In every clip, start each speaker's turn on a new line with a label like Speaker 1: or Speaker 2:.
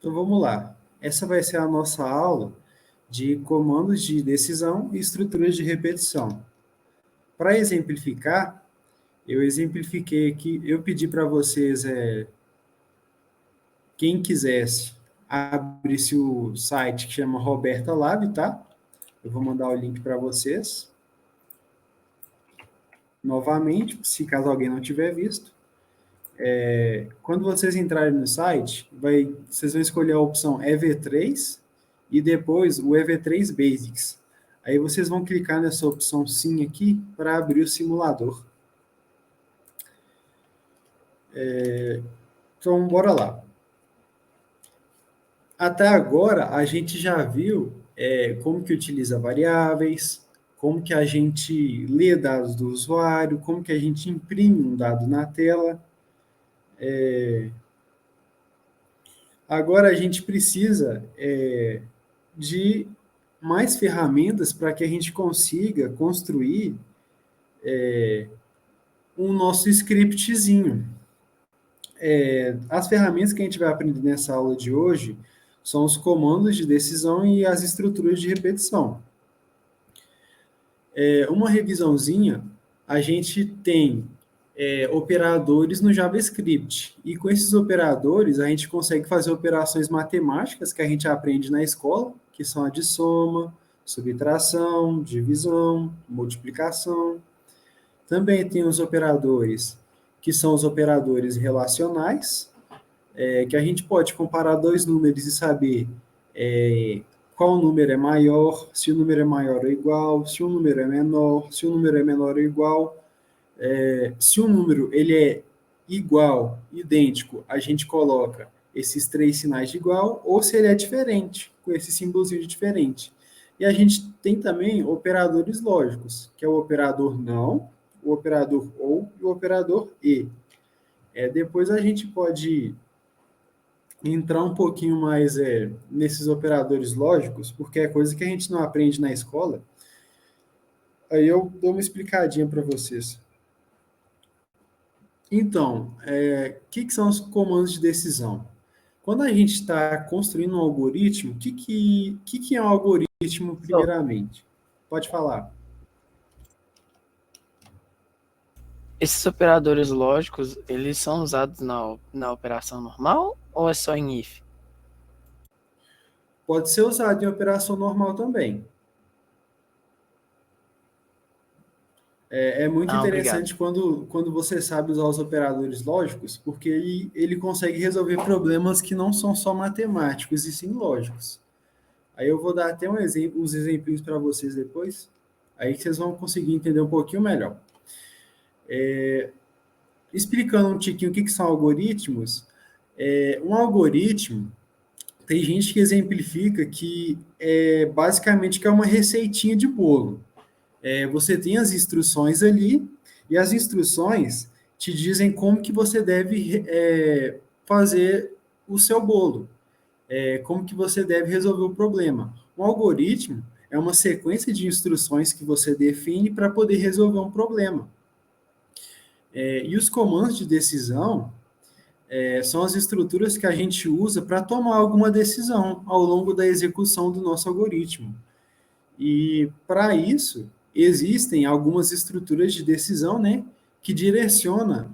Speaker 1: Então vamos lá. Essa vai ser a nossa aula de comandos de decisão e estruturas de repetição. Para exemplificar, eu exemplifiquei aqui, eu pedi para vocês, quem quisesse, abrisse o site que chama Roberta Lab, tá? Eu vou mandar o link para vocês. Novamente, se caso alguém não tiver visto. Quando vocês entrarem no site, vocês vão escolher a opção EV3 e depois o EV3 Basics. Aí vocês vão clicar nessa opção sim aqui para abrir o simulador. Então, bora lá. Até agora, a gente já viu como que utiliza variáveis, como que a gente lê dados do usuário, como que a gente imprime um dado na tela. Agora a gente precisa de mais ferramentas para que a gente consiga construir um nosso scriptzinho. As ferramentas que a gente vai aprender nessa aula de hoje são os comandos de decisão e as estruturas de repetição. Uma revisãozinha, a gente tem operadores no JavaScript. E com esses operadores, a gente consegue fazer operações matemáticas que a gente aprende na escola, que são a de soma, subtração, divisão, multiplicação. Também tem os operadores, que são os operadores relacionais, que a gente pode comparar dois números e saber qual número é maior, se o número é maior ou igual, se o número é menor, se o número é menor ou igual. Se o número ele é igual, idêntico, a gente coloca esses três sinais de igual, ou se ele é diferente, com esse símbolozinho de diferente. E a gente tem também operadores lógicos, que é o operador não, o operador ou e o operador e. Depois a gente pode entrar um pouquinho mais nesses operadores lógicos, porque é coisa que a gente não aprende na escola. Aí eu dou uma explicadinha para vocês. Então, que são os comandos de decisão? Quando a gente está construindo um algoritmo, o que é um algoritmo,
Speaker 2: Professor,
Speaker 1: primeiramente? Pode falar.
Speaker 2: esses operadores lógicos, eles são usados na operação normal ou é só em if?
Speaker 1: Pode ser usado em operação normal também. É muito
Speaker 2: Ah, obrigado.
Speaker 1: interessante quando você sabe usar os operadores lógicos, porque ele consegue resolver problemas que não são só matemáticos, e sim lógicos. Aí eu vou dar até uns exemplinhos para vocês depois, aí vocês vão conseguir entender um pouquinho melhor. Explicando um tiquinho o que são algoritmos, um algoritmo, tem gente que exemplifica que basicamente que é uma receitinha de bolo. Você tem as instruções ali, e as instruções te dizem como que você deve fazer o seu bolo, como que você deve resolver o problema. Um algoritmo é uma sequência de instruções que você define para poder resolver um problema. E os comandos de decisão são as estruturas que a gente usa para tomar alguma decisão ao longo da execução do nosso algoritmo. E para isso, existem algumas estruturas de decisão, né, que direciona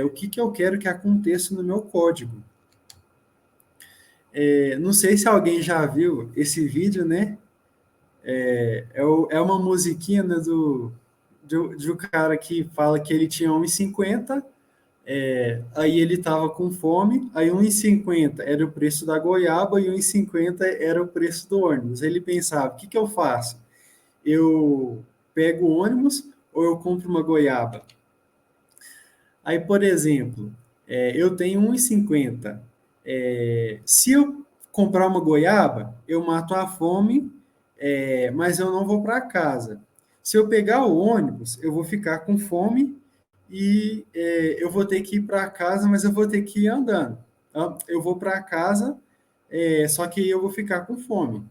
Speaker 1: o que eu quero que aconteça no meu código. Não sei se alguém já viu esse vídeo, né? É uma musiquinha, né, de um cara que fala que ele tinha 1,50, aí ele estava com fome, aí 1,50 era o preço da goiaba e 1,50 era o preço do ônibus. Ele pensava, o que eu faço? Eu pego o ônibus ou eu compro uma goiaba? Aí, por exemplo, eu tenho 1,50. Se eu comprar uma goiaba, eu mato a fome, mas eu não vou para casa. Se eu pegar o ônibus, eu vou ficar com fome e eu vou ter que ir para casa, mas eu vou ter que ir andando. Tá? Eu vou para casa, só que eu vou ficar com fome.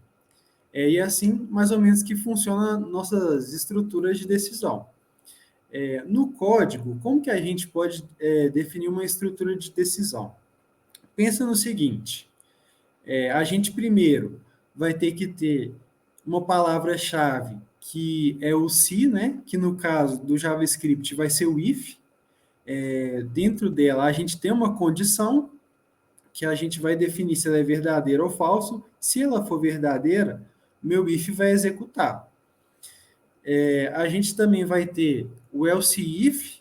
Speaker 1: E assim, mais ou menos, que funcionam nossas estruturas de decisão. No código, como que a gente pode definir uma estrutura de decisão? Pensa no seguinte, A gente primeiro vai ter que ter uma palavra-chave que é o se, né? Que no caso do JavaScript vai ser o if. Dentro dela a gente tem uma condição que a gente vai definir se ela é verdadeira ou falso. Se ela for verdadeira, meu if vai executar. A gente também vai ter o else if,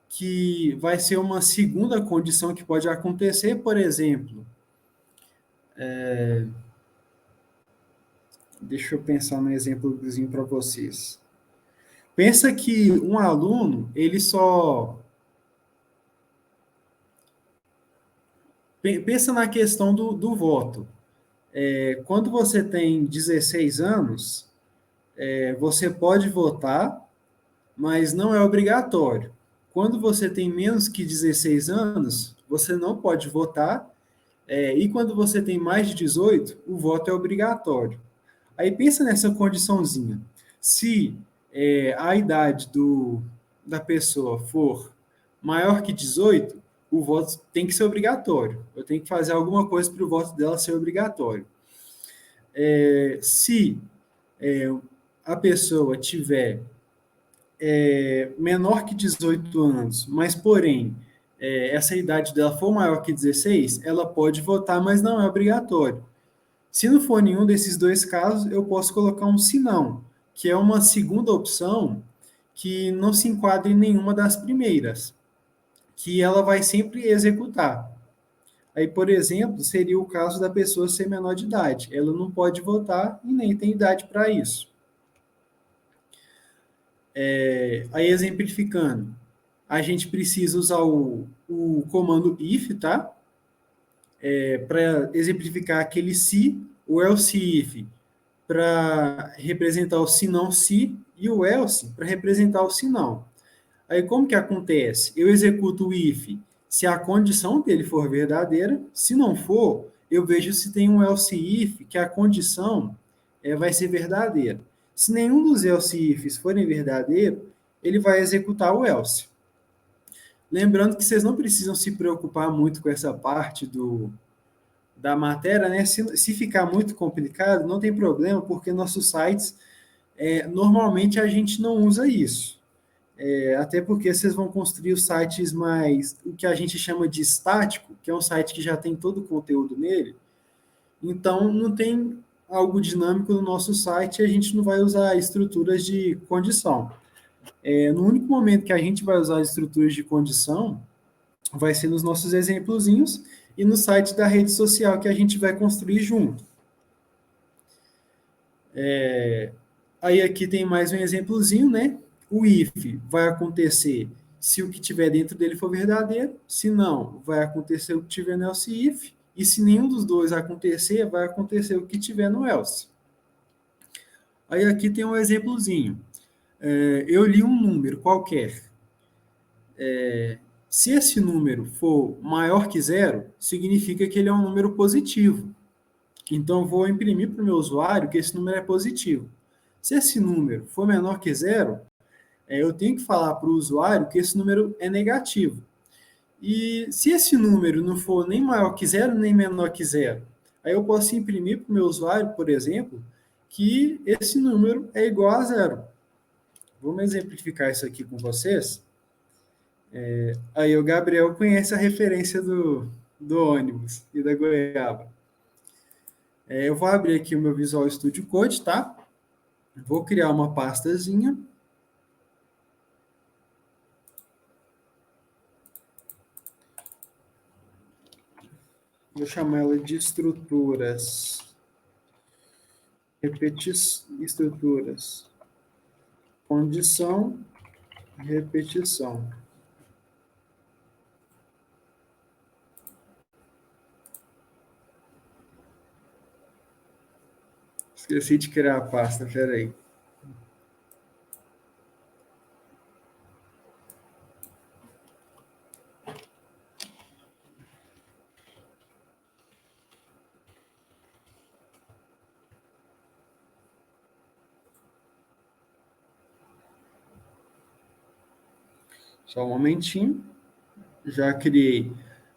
Speaker 1: que vai ser uma segunda condição que pode acontecer, por exemplo. Deixa eu pensar num exemplozinho para vocês. Pensa que um aluno, ele só... Pensa na questão do voto. Quando você tem 16 anos, você pode votar, mas não é obrigatório. Quando você tem menos que 16 anos, você não pode votar, e quando você tem mais de 18, o voto é obrigatório. Aí pensa nessa condiçãozinha. Se a idade da pessoa for maior que 18, o voto tem que ser obrigatório. Eu tenho que fazer alguma coisa para o voto dela ser obrigatório. Se a pessoa tiver menor que 18 anos, mas porém essa idade dela for maior que 16, ela pode votar, mas não é obrigatório. Se não for nenhum desses dois casos, eu posso colocar um se não, que é uma segunda opção que não se enquadra em nenhuma das primeiras, que ela vai sempre executar. Aí, por exemplo, seria o caso da pessoa ser menor de idade. Ela não pode votar e nem tem idade para isso. Aí, exemplificando, a gente precisa usar o comando if, tá? Para exemplificar aquele se, o else if para representar o se não se e o else para representar o se não. Aí como que acontece? Eu executo o if se a condição dele for verdadeira, se não for, eu vejo se tem um else if que a condição vai ser verdadeira. Se nenhum dos else ifs forem verdadeiros, ele vai executar o else. Lembrando que vocês não precisam se preocupar muito com essa parte da matéria, né? Se ficar muito complicado, não tem problema, porque nossos sites, normalmente a gente não usa isso. Até porque vocês vão construir os sites mais, o que a gente chama de estático, que é um site que já tem todo o conteúdo nele. Então, não tem algo dinâmico no nosso site e a gente não vai usar estruturas de condição. No único momento que a gente vai usar estruturas de condição, vai ser nos nossos exemplozinhos e no site da rede social que a gente vai construir junto. Aí aqui tem mais um exemplozinho, né? O if vai acontecer se o que tiver dentro dele for verdadeiro, se não, vai acontecer o que tiver no else if, e se nenhum dos dois acontecer, vai acontecer o que tiver no else. Aí aqui tem um exemplozinho. Eu li um número qualquer. Se esse número for maior que zero, significa que ele é um número positivo. Então, vou imprimir para o meu usuário que esse número é positivo. Se esse número for menor que zero, eu tenho que falar para o usuário que esse número é negativo. E se esse número não for nem maior que zero, nem menor que zero, aí eu posso imprimir para o meu usuário, por exemplo, que esse número é igual a zero. Vamos exemplificar isso aqui com vocês. Aí o Gabriel conhece a referência do ônibus e da goiaba. Eu vou abrir aqui o meu Visual Studio Code, tá? Vou criar uma pastazinha. Vou chamar ela de estruturas. Estruturas. Condição, repetição. Esqueci de criar a pasta, peraí. Só um momentinho. Já criei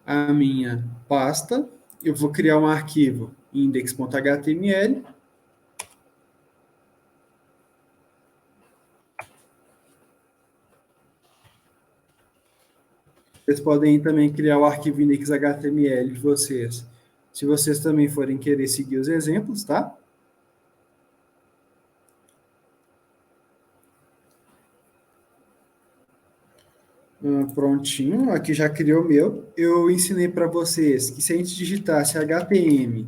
Speaker 1: a minha pasta. Eu vou criar um arquivo index.html. Vocês podem também criar o arquivo index.html de vocês, se vocês também forem querer seguir os exemplos, tá? Prontinho, aqui já criou o meu. Eu ensinei para vocês que se a gente digitasse HTML,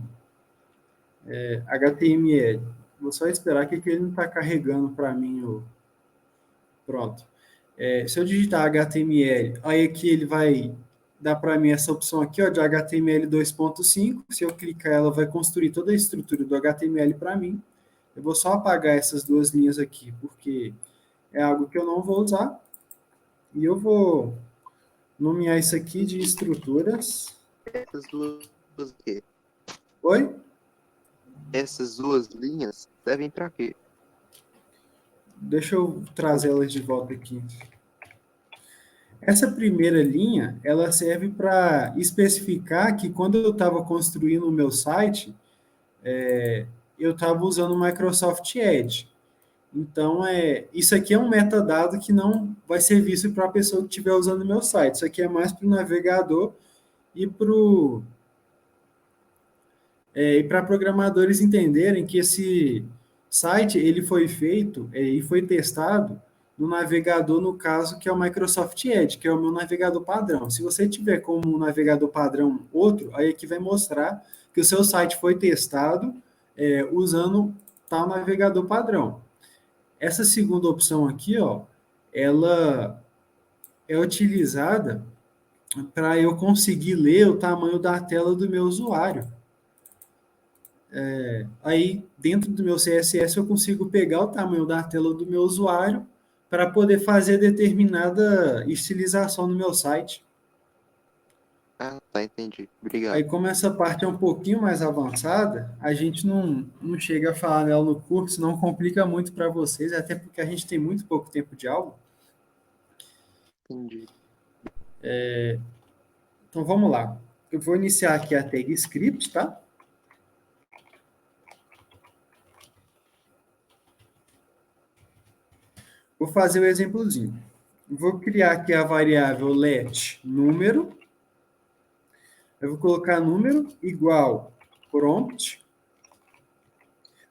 Speaker 1: vou só esperar que ele não está carregando para mim. Pronto. Se eu digitar HTML, aí aqui ele vai dar para mim essa opção aqui, ó, de HTML 2.5. Se eu clicar, ela vai construir toda a estrutura do HTML para mim. Eu vou só apagar essas duas linhas aqui, porque é algo que eu não vou usar. E eu vou nomear isso aqui de estruturas.
Speaker 3: Essas duas aqui.
Speaker 1: Oi?
Speaker 3: Essas duas linhas servem para quê?
Speaker 1: Deixa eu trazer elas de volta aqui. Essa primeira linha, ela serve para especificar que quando eu estava construindo o meu site, eu estava usando o Microsoft Edge. Então, isso aqui é um metadado que não vai ser visto para a pessoa que estiver usando o meu site. Isso aqui é mais para o navegador e para programadores entenderem que esse site ele foi feito e foi testado no navegador, no caso, que é o Microsoft Edge, que é o meu navegador padrão. Se você tiver como um navegador padrão outro, aí aqui vai mostrar que o seu site foi testado usando tal navegador padrão. Essa segunda opção aqui, ó, ela é utilizada para eu conseguir ler o tamanho da tela do meu usuário. Aí, dentro do meu CSS, eu consigo pegar o tamanho da tela do meu usuário para poder fazer determinada estilização no meu site.
Speaker 3: Ah, tá, entendi. Obrigado.
Speaker 1: Aí, como essa parte é um pouquinho mais avançada, a gente não chega a falar nela no curso, não complica muito para vocês, até porque a gente tem muito pouco tempo de aula.
Speaker 3: Entendi.
Speaker 1: Então, vamos lá. Eu vou iniciar aqui a tag script, tá? Vou fazer o exemplozinho. Vou criar aqui a variável let número. Eu vou colocar número igual prompt.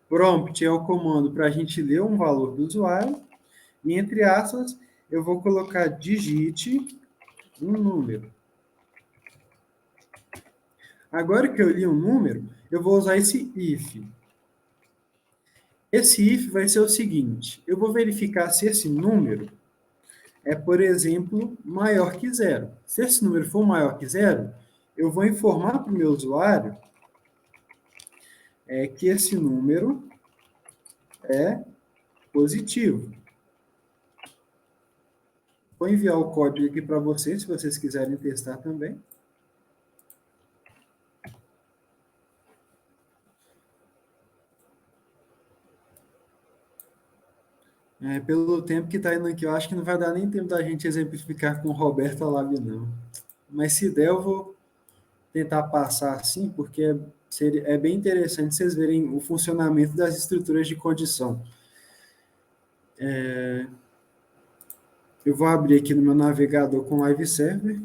Speaker 1: Prompt é o comando para a gente ler um valor do usuário. E entre aspas, eu vou colocar digite um número. Agora que eu li um número, eu vou usar esse if. Esse if vai ser o seguinte: eu vou verificar se esse número é, por exemplo, maior que zero. Se esse número for maior que zero, eu vou informar para o meu usuário que esse número é positivo. Vou enviar o código aqui para vocês, se vocês quiserem testar também. Pelo tempo que está indo aqui, eu acho que não vai dar nem tempo da gente exemplificar com o Roberto Alavi, não. Mas se der, eu vou tentar passar assim, porque é bem interessante vocês verem o funcionamento das estruturas de condição. Eu vou abrir aqui no meu navegador com Live Server.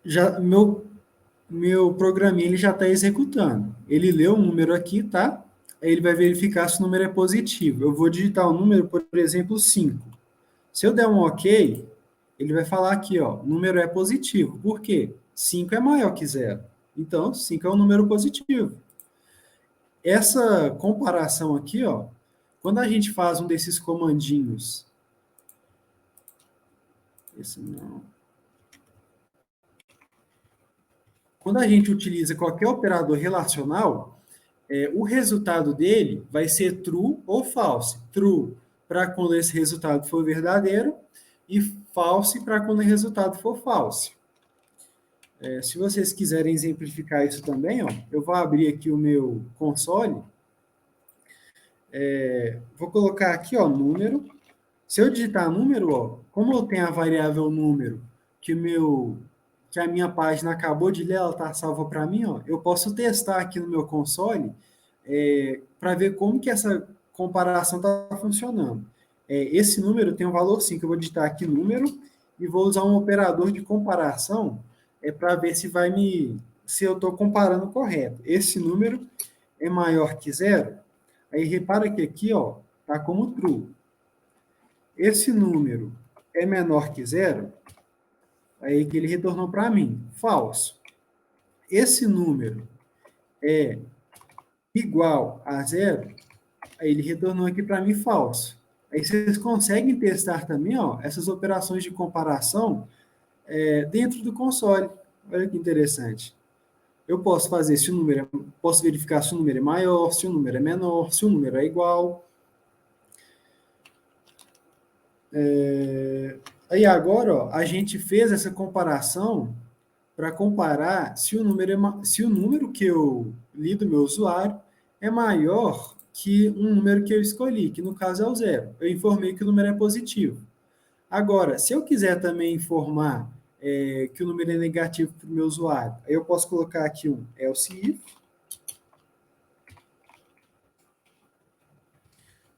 Speaker 1: Já, meu programinha ele já está executando. Ele leu um número aqui, tá? Aí ele vai verificar se o número é positivo. Eu vou digitar o número, por exemplo, 5. Se eu der um OK, ele vai falar aqui, ó, o número é positivo. Por quê? 5 é maior que 0. Então, 5 é um número positivo. Essa comparação aqui, ó, quando a gente faz um desses comandinhos, esse não. Quando a gente utiliza qualquer operador relacional, o resultado dele vai ser true ou false. True para quando esse resultado for verdadeiro e false para quando o resultado for false. Se vocês quiserem exemplificar isso também, ó, eu vou abrir aqui o meu console. Vou colocar aqui, ó, número. Se eu digitar número, ó, como eu tenho a variável número, que o meu que a minha página acabou de ler, ela está salva para mim, ó, eu posso testar aqui no meu console para ver como que essa comparação está funcionando. Esse número tem um valor 5, eu vou digitar aqui número e vou usar um operador de comparação para ver se eu estou comparando correto. Esse número é maior que zero, aí repara que aqui está como true. Esse número é menor que zero, aí que ele retornou para mim, falso. Esse número é igual a zero, aí ele retornou aqui para mim falso. Aí vocês conseguem testar também essas operações de comparação dentro do console. Olha que interessante. Eu posso fazer posso verificar se o número é maior, se o número é menor, se o número é igual. Aí agora, a gente fez essa comparação para comparar se o número que eu li do meu usuário é maior que um número que eu escolhi, que no caso é o zero. Eu informei que o número é positivo. Agora, se eu quiser também informar que o número é negativo para o meu usuário, aí eu posso colocar aqui um else if,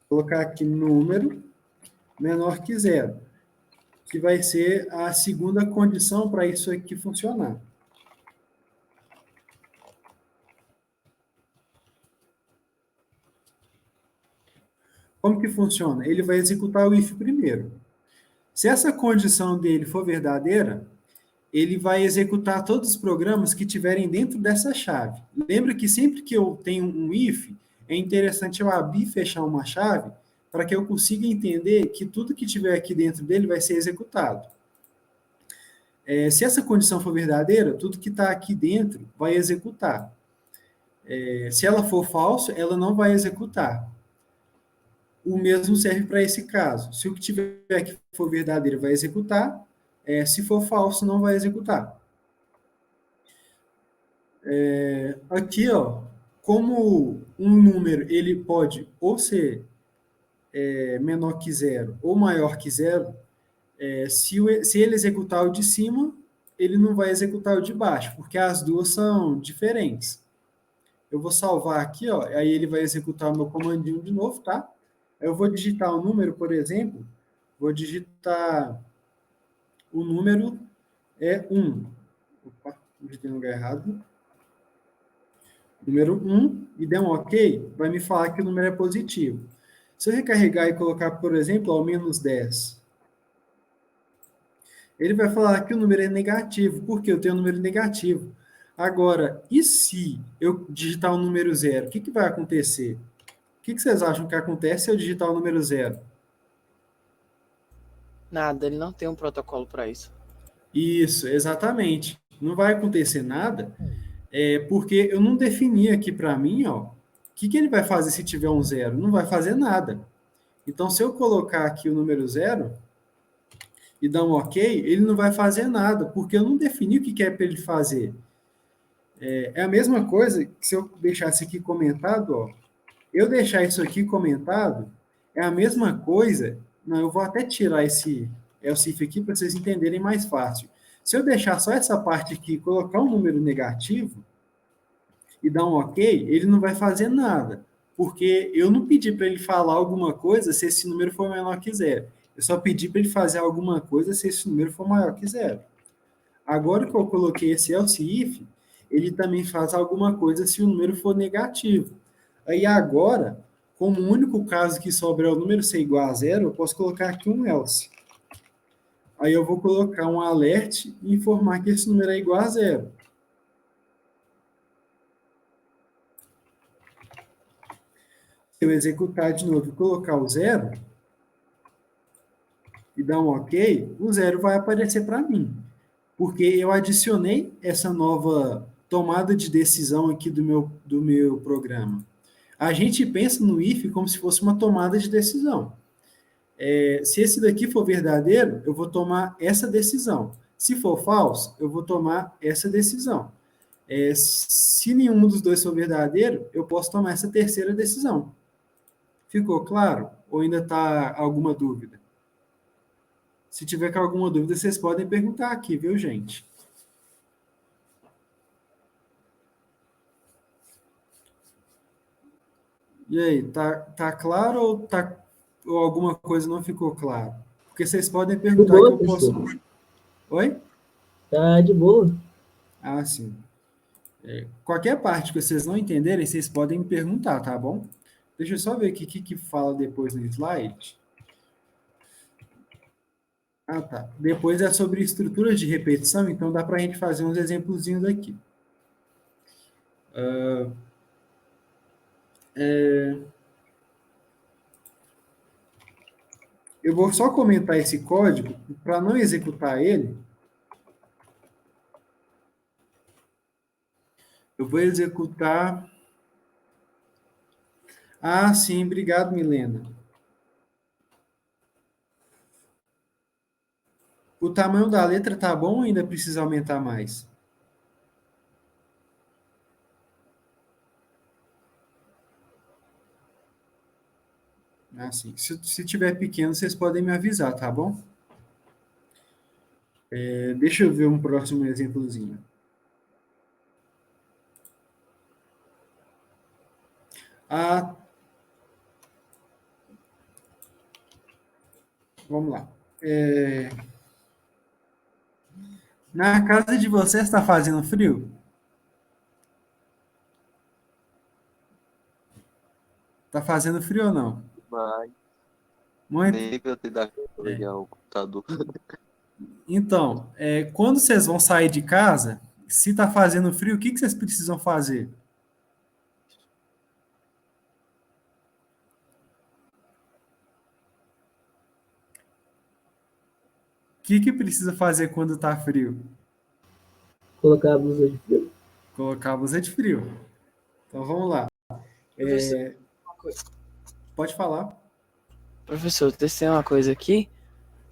Speaker 1: colocar aqui número menor que zero, que vai ser a segunda condição para isso aqui funcionar. Como que funciona? Ele vai executar o if primeiro. Se essa condição dele for verdadeira, ele vai executar todos os programas que tiverem dentro dessa chave. Lembra que sempre que eu tenho um if, é interessante eu abrir e fechar uma chave para que eu consiga entender que tudo que tiver aqui dentro dele vai ser executado. Se essa condição for verdadeira, tudo que está aqui dentro vai executar. Se ela for falso, ela não vai executar. O mesmo serve para esse caso. Se o que tiver aqui for verdadeiro, vai executar. Se for falso, não vai executar. Aqui, como um número ele pode ou ser menor que zero ou maior que zero, se ele executar o de cima, ele não vai executar o de baixo, porque as duas são diferentes. Eu vou salvar aqui, aí ele vai executar o meu comandinho de novo, tá? Eu vou digitar o número, por exemplo, vou digitar o número 1. Opa, digitei no lugar errado. Número 1, e der um OK, vai me falar que o número é positivo. Se eu recarregar e colocar, por exemplo, ao menos 10, ele vai falar que o número é negativo, porque eu tenho um número negativo. Agora, e se eu digitar o número 0? O que vai acontecer? O que vocês acham que acontece se eu digitar o número 0?
Speaker 2: Nada, ele não tem um protocolo para isso.
Speaker 1: Isso, exatamente. Não vai acontecer nada, porque eu não defini aqui para mim, o que ele vai fazer se tiver um 0? Não vai fazer nada. Então, se eu colocar aqui o número 0 e dar um OK, ele não vai fazer nada, porque eu não defini o que é para ele fazer. É a mesma coisa que se eu deixasse aqui comentado, eu deixar isso aqui comentado, é a mesma coisa. Não, eu vou até tirar esse else if aqui para vocês entenderem mais fácil. Se eu deixar só essa parte aqui, colocar um número negativo e dar um OK, ele não vai fazer nada, porque eu não pedi para ele falar alguma coisa se esse número for menor que zero. Eu só pedi para ele fazer alguma coisa se esse número for maior que zero. Agora que eu coloquei esse else if, ele também faz alguma coisa se o número for negativo. Aí agora, como o único caso que sobra é o número ser igual a zero, eu posso colocar aqui um else. Aí eu vou colocar um alert e informar que esse número é igual a zero. Se eu executar de novo e colocar o zero, e dar um OK, o zero vai aparecer para mim. Porque eu adicionei essa nova tomada de decisão aqui do meu programa. A gente pensa no if como se fosse uma tomada de decisão. Se esse daqui for verdadeiro, eu vou tomar essa decisão. Se for falso, eu vou tomar essa decisão. Se nenhum dos dois for verdadeiro, eu posso tomar essa terceira decisão. Ficou claro? Ou ainda está alguma dúvida? Se tiver com alguma dúvida, vocês podem perguntar aqui, viu, gente? E aí, tá claro ou alguma coisa não ficou claro? Porque vocês podem
Speaker 4: De
Speaker 1: perguntar que
Speaker 4: boa,
Speaker 1: eu posso.
Speaker 4: professor.
Speaker 1: Oi?
Speaker 4: Tá de boa.
Speaker 1: Ah, sim. Qualquer parte que vocês não entenderem, vocês podem me perguntar, tá bom? Deixa eu só ver aqui o que fala depois no slide. Ah, tá. Depois é sobre estruturas de repetição, então dá para a gente fazer uns exemplozinhos aqui. Eu vou só comentar esse código para não executar ele. Eu vou executar. Ah, sim, obrigado, Milena. O tamanho da letra tá bom ou ainda precisa aumentar mais? Ah, sim. Se tiver pequeno, vocês podem me avisar, tá bom? Deixa eu ver um próximo exemplozinho. Ah, vamos lá. Na casa de vocês está fazendo frio? Tá fazendo frio ou não?
Speaker 3: Mas
Speaker 1: Muito.
Speaker 3: nem pra eu ter dado pra ligar o computador.
Speaker 1: Então, quando vocês vão sair de casa, se tá fazendo frio, o que vocês precisam fazer? O que precisa fazer quando tá frio?
Speaker 4: Colocar a blusa de frio.
Speaker 1: Colocar a blusa de frio. Então vamos lá.
Speaker 2: Professor, uma coisa.
Speaker 1: Pode falar.
Speaker 2: Professor, testei uma coisa aqui.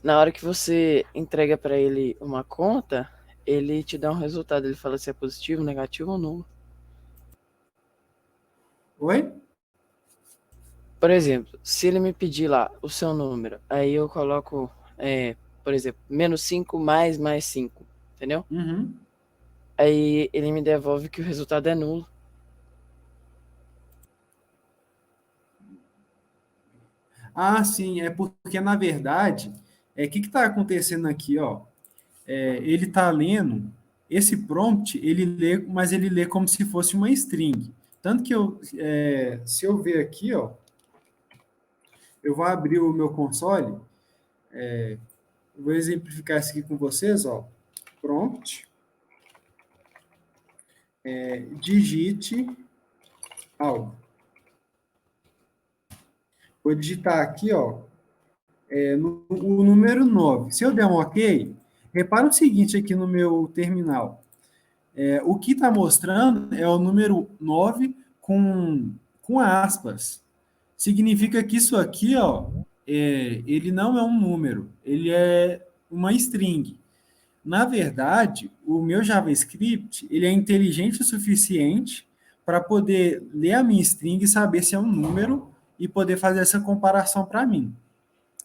Speaker 2: Na hora que você entrega para ele uma conta, ele te dá um resultado. Ele fala se é positivo, negativo ou nulo.
Speaker 1: Oi?
Speaker 2: Por exemplo, se ele me pedir lá o seu número, aí eu coloco, por exemplo, -5 mais 5, entendeu?
Speaker 1: Uhum.
Speaker 2: Aí ele me devolve que o resultado é nulo.
Speaker 1: Ah, sim, é porque, na verdade, o que está acontecendo aqui, ó? Ele está lendo, esse prompt, ele lê, mas ele lê como se fosse uma string. Tanto que se eu ver aqui, ó, eu vou abrir o meu console, vou exemplificar isso aqui com vocês, ó. Prompt, digite algo. Vou digitar aqui, ó, o número 9. Se eu der um OK, repara o seguinte aqui no meu terminal. O que está mostrando é o número 9 com aspas. Significa que isso aqui, ó, ele não é um número, ele é uma string. Na verdade, o meu JavaScript ele é inteligente o suficiente para poder ler a minha string e saber se é um número e poder fazer essa comparação para mim.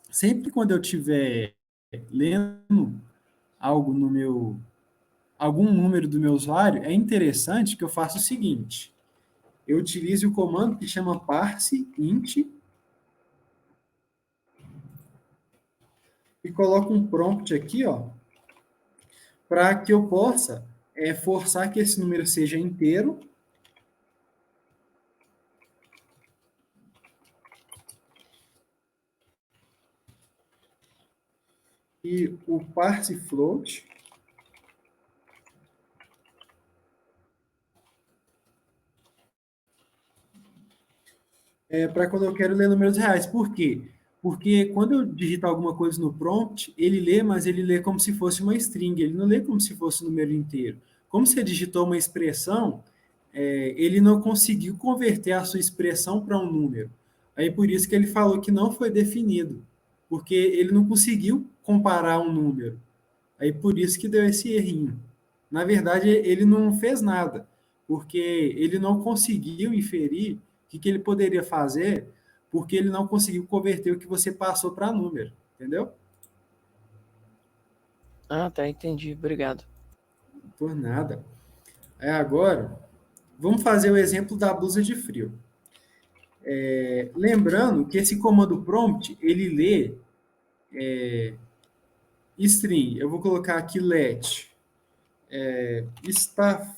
Speaker 1: Sempre quando eu estiver lendo algo no meu algum número do meu usuário, é interessante que eu faça o seguinte: eu utilize o comando que chama parse int e coloco um prompt aqui, ó, para que eu possa forçar que esse número seja inteiro. E o parse float para quando eu quero ler números reais. Por quê? Porque quando eu digito alguma coisa no prompt, ele lê, mas ele lê como se fosse uma string, ele não lê como se fosse um número inteiro. Como você digitou uma expressão, ele não conseguiu converter a sua expressão para um número. Aí por isso que ele falou que não foi definido, porque ele não conseguiu comparar um número. Aí por isso que deu esse errinho. Na verdade, ele não fez nada, porque ele não conseguiu inferir o que ele poderia fazer, porque ele não conseguiu converter o que você passou para número, entendeu?
Speaker 2: Ah, tá, entendi. Obrigado.
Speaker 1: Por nada. Agora, vamos fazer o exemplo da blusa de frio. Lembrando que esse comando prompt, ele lê string. Eu vou colocar aqui let. Está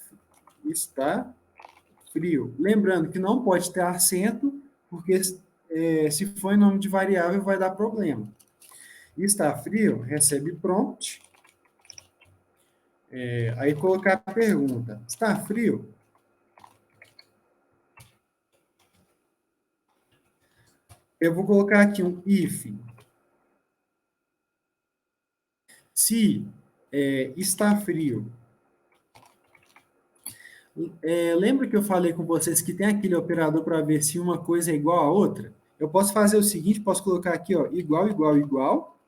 Speaker 1: frio. Lembrando que não pode ter acento, porque se for em nome de variável vai dar problema. Está frio, recebe prompt. Aí colocar a pergunta, está frio? Eu vou colocar aqui um if. Se está frio. Lembra que eu falei com vocês que tem aquele operador para ver se uma coisa é igual a outra? Eu posso fazer o seguinte, posso colocar aqui, ó, igual, igual, igual,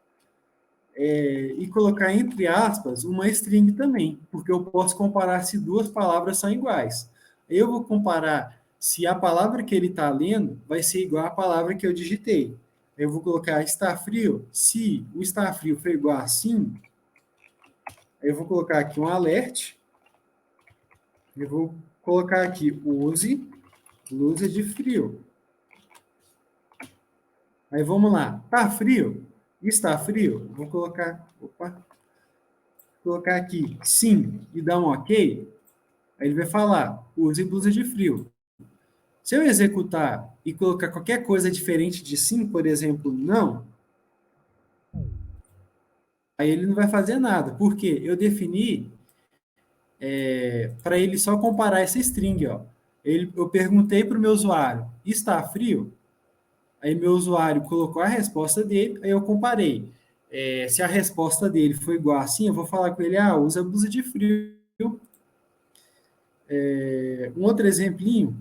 Speaker 1: e colocar entre aspas uma string também, porque eu posso comparar se duas palavras são iguais. Eu vou comparar se a palavra que ele está lendo vai ser igual à palavra que eu digitei. Eu vou colocar está frio. Se o está frio for igual a sim, eu vou colocar aqui um alert. Eu vou colocar aqui use blusa de frio. Aí vamos lá. Tá frio? Está frio? Vou colocar, colocar aqui sim e dar um ok. Aí ele vai falar use blusa de frio. Se eu executar e colocar qualquer coisa diferente de sim, por exemplo, não, aí ele não vai fazer nada. Por quê? Eu defini para ele só comparar essa string. Ó. Eu perguntei para o meu usuário, está frio? Aí meu usuário colocou a resposta dele, aí eu comparei. Se a resposta dele foi igual assim, eu vou falar com ele, usa blusa de frio. Um outro exemplinho,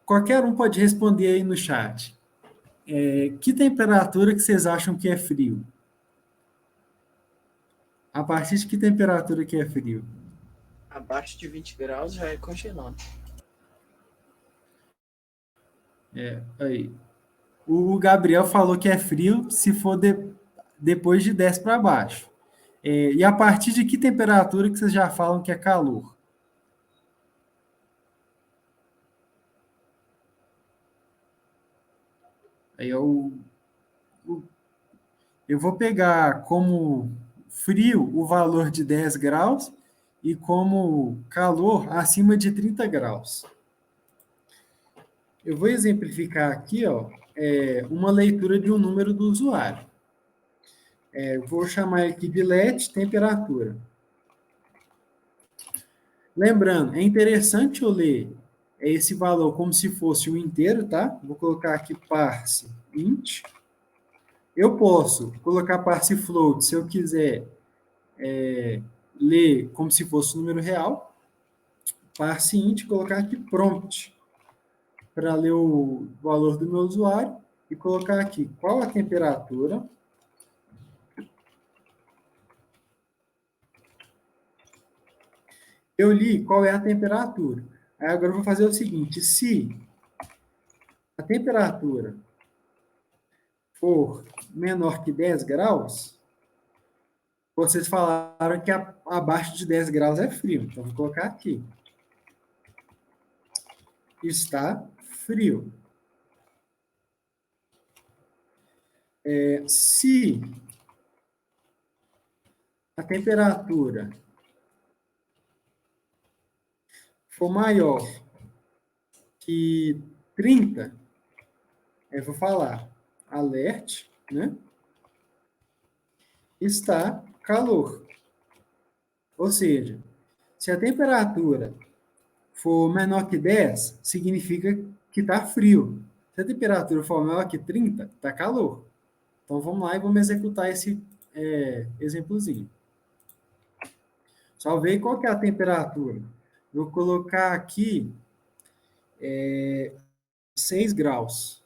Speaker 1: qualquer um pode responder aí no chat. Que temperatura que vocês acham que é frio? A partir de que temperatura que é frio?
Speaker 2: Abaixo de 20 graus já é congelando.
Speaker 1: Aí. O Gabriel falou que é frio se for depois de 10 para baixo. E a partir de que temperatura que vocês já falam que é calor? Aí eu vou pegar como frio o valor de 10 graus e como calor acima de 30 graus. Eu vou exemplificar aqui, ó, uma leitura de um número do usuário. Vou chamar aqui de let temperatura. Lembrando, é interessante eu ler esse valor como se fosse o inteiro, tá? Vou colocar aqui parse int. Eu posso colocar parse float se eu quiser ler como se fosse o número real. Parse int, colocar aqui prompt para ler o valor do meu usuário e colocar aqui qual a temperatura. Eu li qual é a temperatura. Aí agora eu vou fazer o seguinte, se a temperatura for menor que 10 graus, vocês falaram que abaixo de 10 graus é frio. Então, vou colocar aqui. Está frio. Se a temperatura for maior que 30, eu vou falar alert, né? Está calor. Ou seja, se a temperatura for menor que 10, significa que está frio. Se a temperatura for maior que 30, está calor. Então, vamos lá e vamos executar esse exemplozinho. Salvei qual que é a temperatura. Vou colocar aqui 6 graus.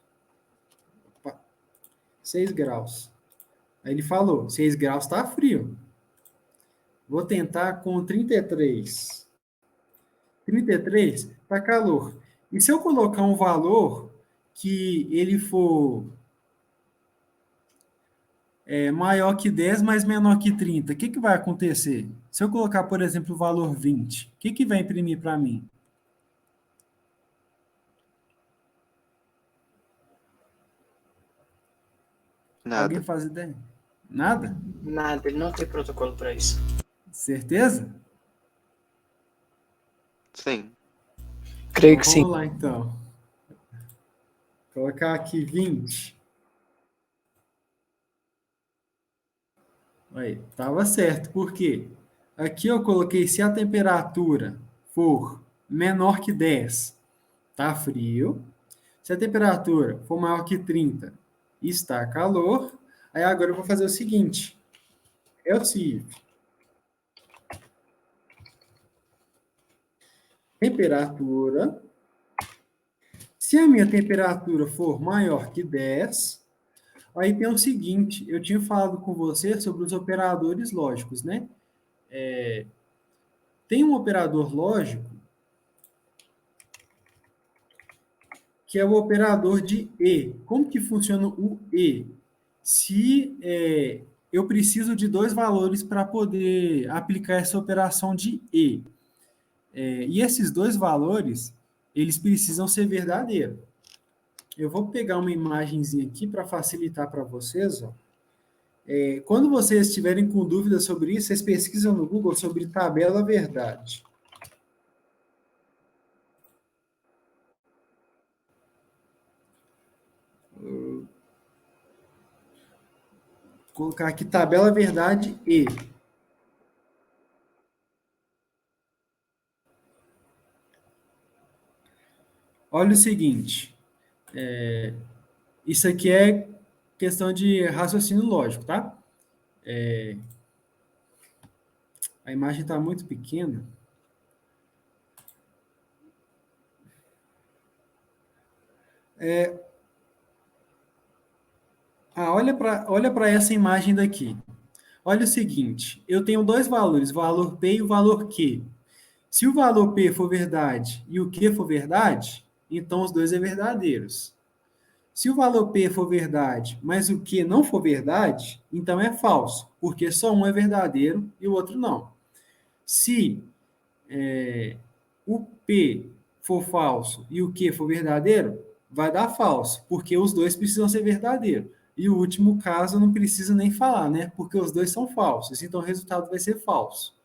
Speaker 1: Opa, 6 graus. Aí ele falou, 6 graus está frio. Vou tentar com 33. 33 está calor. E se eu colocar um valor que ele for maior que 10, mas menor que 30, o que vai acontecer? Se eu colocar, por exemplo, o valor 20, o que vai imprimir para mim? Alguém
Speaker 3: Nada.
Speaker 1: faz ideia? Nada?
Speaker 2: Nada, ele não tem protocolo para isso.
Speaker 1: Certeza?
Speaker 3: Sim.
Speaker 2: Creio que sim.
Speaker 1: Vamos lá, então. Vou colocar aqui 20. Aí, estava certo. Por quê? Aqui eu coloquei se a temperatura for menor que 10, tá frio. Se a temperatura for maior que 30, está calor. Aí agora eu vou fazer o seguinte. Se temperatura, se a minha temperatura for maior que 10, aí tem o seguinte, eu tinha falado com você sobre os operadores lógicos, né? Tem um operador lógico que é o operador de E. Como que funciona o E? Se eu preciso de dois valores para poder aplicar essa operação de E. E esses dois valores, eles precisam ser verdadeiros. Eu vou pegar uma imagenzinha aqui para facilitar para vocês. Ó. Quando vocês estiverem com dúvidas sobre isso, vocês pesquisam no Google sobre tabela verdade. Vou colocar aqui tabela verdade E. Olha o seguinte, isso aqui é questão de raciocínio lógico, tá? A imagem está muito pequena. Olha para essa imagem daqui. Olha o seguinte, eu tenho dois valores, o valor P e o valor Q. Se o valor P for verdade e o Q for verdade, então os dois é verdadeiros. Se o valor P for verdade, mas o Q não for verdade, então é falso, porque só um é verdadeiro e o outro não. Se o P for falso e o Q for verdadeiro, vai dar falso, porque os dois precisam ser verdadeiros. E o último caso não precisa nem falar, né? Porque os dois são falsos, então o resultado vai ser falso.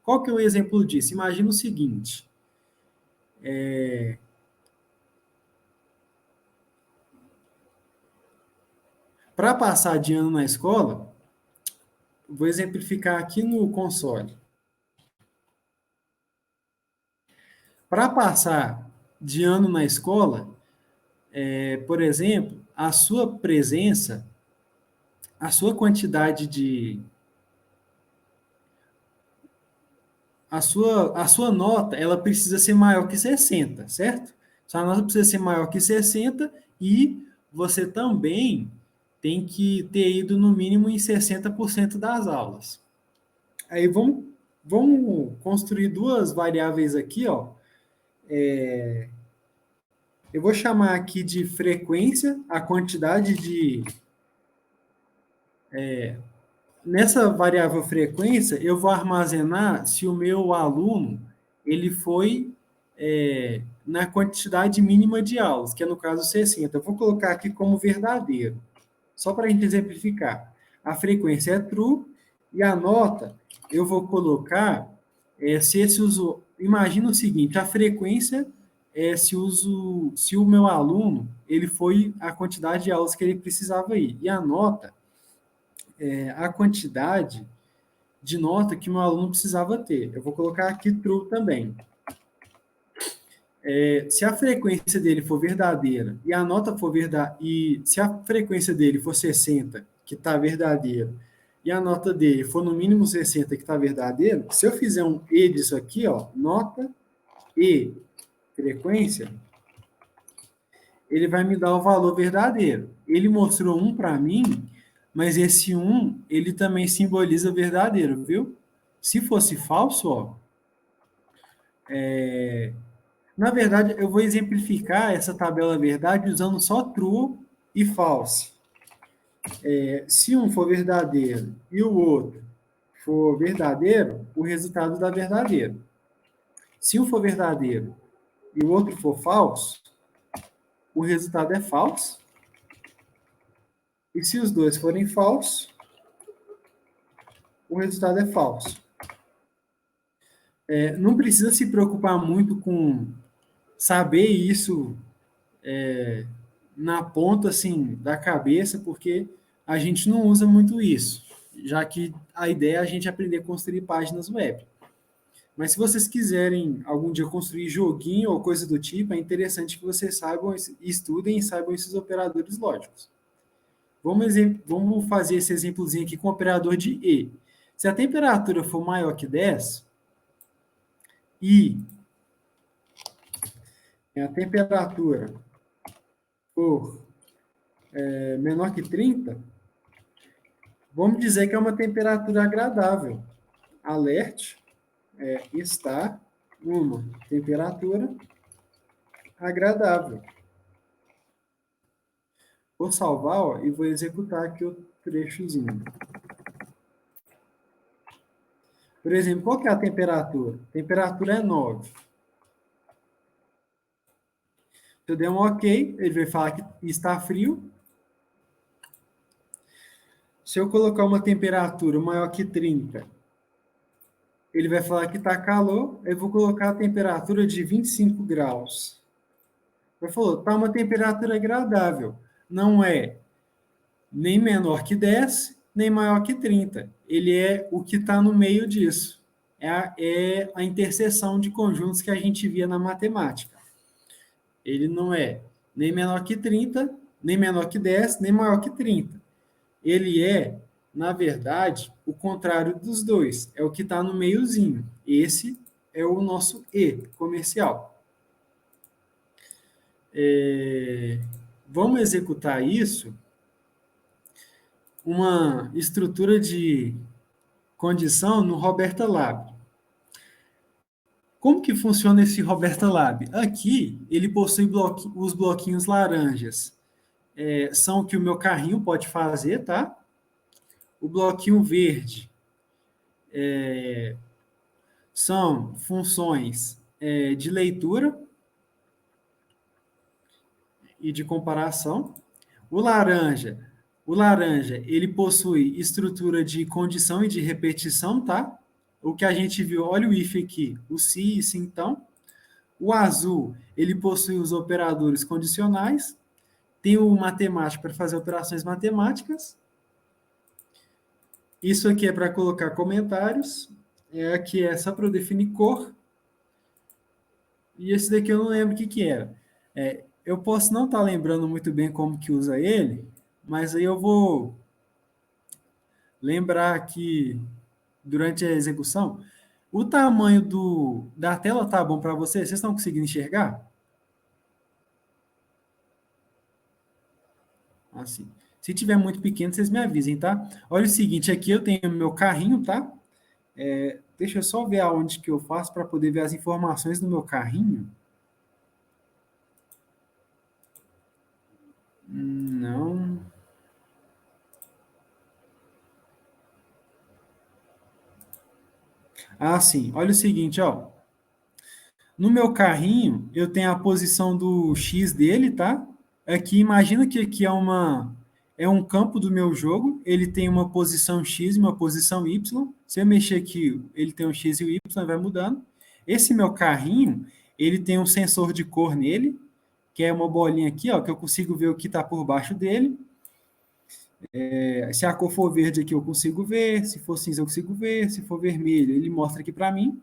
Speaker 1: Qual que é o exemplo disso? Imagina o seguinte. Para passar de ano na escola, vou exemplificar aqui no console. Para passar de ano na escola, por exemplo, a sua presença, a sua quantidade de... A sua nota, ela precisa ser maior que 60, certo? Sua nota precisa ser maior que 60 e você também tem que ter ido no mínimo em 60% das aulas. Aí vamos construir duas variáveis aqui, ó. Eu vou chamar aqui de frequência, a quantidade de... Nessa variável frequência, eu vou armazenar se o meu aluno ele foi na quantidade mínima de aulas, que é no caso 60. Eu vou colocar aqui como verdadeiro, só para a gente exemplificar. A frequência é true e a nota eu vou colocar se esse uso... Imagina o seguinte, a frequência é se o meu aluno ele foi a quantidade de aulas que ele precisava ir. E a nota a quantidade de nota que o meu aluno precisava ter. Eu vou colocar aqui true também. Se a frequência dele for verdadeira e a nota for verdadeira, e se a frequência dele for 60, que está verdadeiro, e a nota dele for no mínimo 60, que está verdadeiro, se eu fizer um E disso aqui, ó, nota e frequência, ele vai me dar o valor verdadeiro. Ele mostrou 1 para mim, mas esse 1, ele também simboliza verdadeiro, viu? Se fosse falso, ó, na verdade, eu vou exemplificar essa tabela verdade usando só true e false. Se um for verdadeiro e o outro for verdadeiro, o resultado dá verdadeiro. Se um for verdadeiro e o outro for falso, o resultado é falso. E se os dois forem falsos, o resultado é falso. Não precisa se preocupar muito com saber isso na ponta assim da cabeça, porque a gente não usa muito isso, já que a ideia é a gente aprender a construir páginas web. Mas se vocês quiserem algum dia construir joguinho ou coisa do tipo, é interessante que vocês saibam, estudem e saibam esses operadores lógicos. Vamos fazer esse exemplozinho aqui com o operador de E. Se a temperatura for maior que 10 e a temperatura for menor que 30, vamos dizer que é uma temperatura agradável. Alerte está numa temperatura agradável. Vou salvar e vou executar aqui o trechozinho. Por exemplo, qual que é a temperatura? A temperatura é 9. Se eu der um OK, ele vai falar que está frio. Se eu colocar uma temperatura maior que 30, ele vai falar que está calor. Eu vou colocar a temperatura de 25 graus. Ele falou, está uma temperatura agradável. Não é nem menor que 10, nem maior que 30. Ele é o que está no meio disso. É a interseção de conjuntos que a gente via na matemática. Ele não é nem menor que 30, nem menor que 10, nem maior que 30. Ele é, na verdade, o contrário dos dois. É o que está no meiozinho. Esse é o nosso E comercial. Vamos executar isso. Uma estrutura de condição no Roberta Lab. Como que funciona esse Roberta Lab? Aqui, ele possui os bloquinhos laranjas. São o que o meu carrinho pode fazer, tá? O bloquinho verde são funções de leitura e de comparação. O laranja, ele possui estrutura de condição e de repetição, tá? O que a gente viu, olha o if aqui, o se e se então. O azul, ele possui os operadores condicionais. Tem o matemático para fazer operações matemáticas. Isso aqui é para colocar comentários. Aqui é só para eu definir cor. E esse daqui eu não lembro o que era. Eu posso não estar lembrando muito bem como que usa ele, mas aí eu vou lembrar aqui durante a execução. O tamanho da tela tá bom para vocês? Vocês estão conseguindo enxergar? Assim. Se tiver muito pequeno, vocês me avisem, tá? Olha o seguinte, aqui eu tenho meu carrinho, tá? Deixa eu só ver aonde que eu faço para poder ver as informações do meu carrinho. Não. Sim. Olha o seguinte, ó. No meu carrinho, eu tenho a posição do X dele, tá? Aqui, imagina que aqui é um campo do meu jogo, ele tem uma posição X e uma posição Y. Se eu mexer aqui, ele tem um X e o Y, vai mudando. Esse meu carrinho, ele tem um sensor de cor nele, que é uma bolinha aqui, ó, que eu consigo ver o que está por baixo dele. Se a cor for verde aqui, eu consigo ver. Se for cinza, eu consigo ver. Se for vermelho, ele mostra aqui para mim.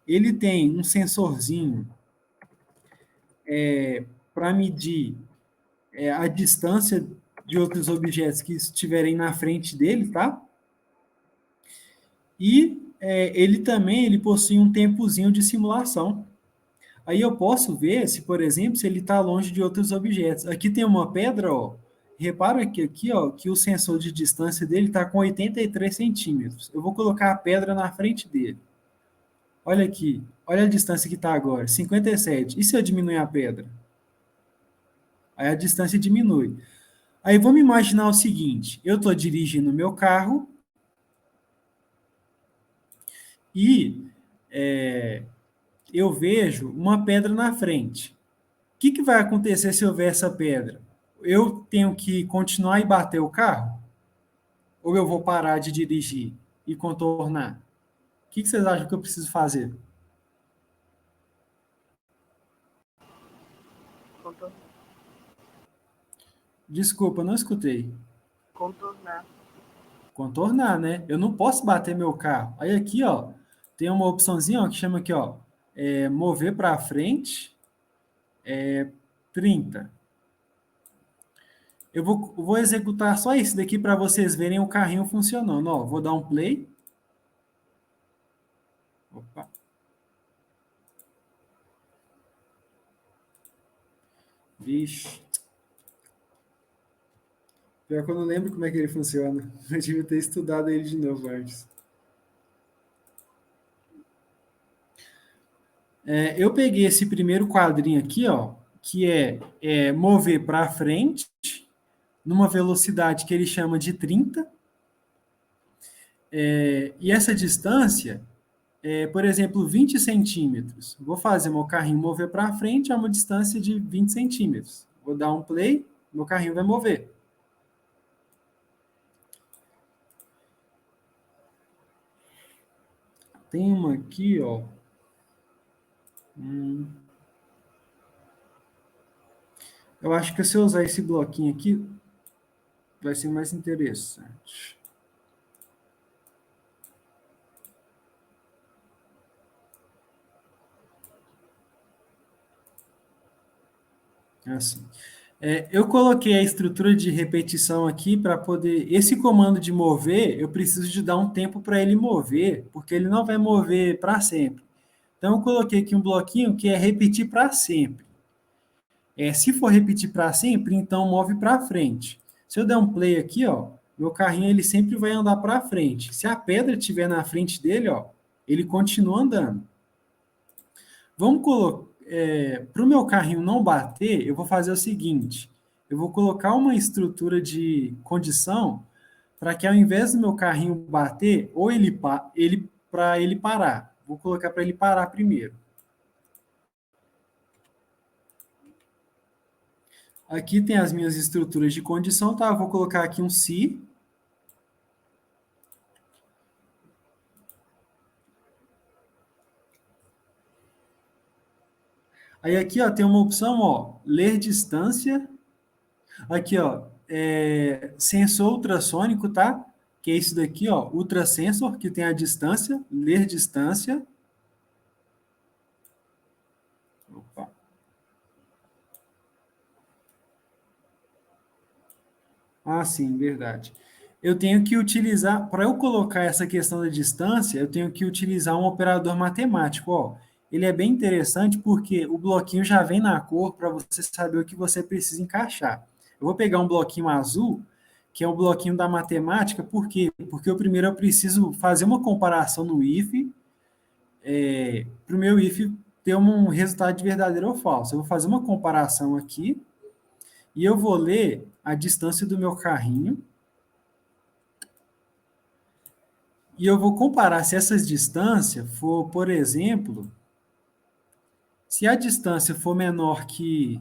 Speaker 1: Ele tem um sensorzinho para medir a distância de outros objetos que estiverem na frente dele, tá? E ele possui um tempozinho de simulação. Aí eu posso ver se, por exemplo, se ele está longe de outros objetos. Aqui tem uma pedra, ó. Repara que aqui, ó, que o sensor de distância dele está com 83 centímetros. Eu vou colocar a pedra na frente dele. Olha aqui, olha a distância que está agora, 57. E se eu diminuir a pedra? Aí a distância diminui. Aí vamos imaginar o seguinte, eu estou dirigindo o meu carro e eu vejo uma pedra na frente. O que vai acontecer se eu ver essa pedra? eu tenho que continuar e bater o carro? Ou eu vou parar de dirigir e contornar? O que vocês acham que eu preciso fazer?
Speaker 5: Contornar.
Speaker 1: Desculpa, não escutei.
Speaker 5: Contornar.
Speaker 1: Contornar, né? Eu não posso bater meu carro. Aí aqui, ó, tem uma opçãozinha ó, que chama aqui, ó, mover para frente, 30. Eu vou executar só isso daqui para vocês verem o carrinho funcionando. Ó, vou dar um play. Opa. Vixe. Pior que eu não lembro como é que ele funciona. Eu devia ter estudado ele de novo antes. Eu peguei esse primeiro quadrinho aqui, ó, que é mover para frente, numa velocidade que ele chama de 30. E essa distância por exemplo, 20 centímetros. Vou fazer meu carrinho mover para frente a uma distância de 20 centímetros. Vou dar um play, meu carrinho vai mover. Tem uma aqui, ó. Eu acho que se eu usar esse bloquinho aqui, vai ser mais interessante. Assim. Eu coloquei a estrutura de repetição aqui para poder... Esse comando de mover, eu preciso de dar um tempo para ele mover, porque ele não vai mover para sempre. Então, eu coloquei aqui um bloquinho que é repetir para sempre. Se for repetir para sempre, então move para frente. Se eu der um play aqui, ó, meu carrinho ele sempre vai andar para frente. Se a pedra estiver na frente dele, ó, ele continua andando. Vamos colocar... para o meu carrinho não bater, eu vou fazer o seguinte, eu vou colocar uma estrutura de condição para que ao invés do meu carrinho bater, ou para ele parar. Vou colocar para ele parar primeiro. Aqui tem as minhas estruturas de condição, tá? Eu vou colocar aqui um se. Aí aqui, ó, tem uma opção, ó, ler distância. Aqui, ó, sensor ultrassônico, tá? Que é isso daqui, ó, ultrasensor, que tem a distância, ler distância. Opa. Ah, sim, verdade. Eu tenho que utilizar, para eu colocar essa questão da distância, eu tenho que utilizar um operador matemático, ó. Ele é bem interessante porque o bloquinho já vem na cor para você saber o que você precisa encaixar. Eu vou pegar um bloquinho azul, que é um bloquinho da matemática, por quê? Porque eu primeiro eu preciso fazer uma comparação no if, para o meu if ter um resultado de verdadeiro ou falso. Eu vou fazer uma comparação aqui, e eu vou ler a distância do meu carrinho, e eu vou comparar se essa distância for, por exemplo, se a distância for menor que...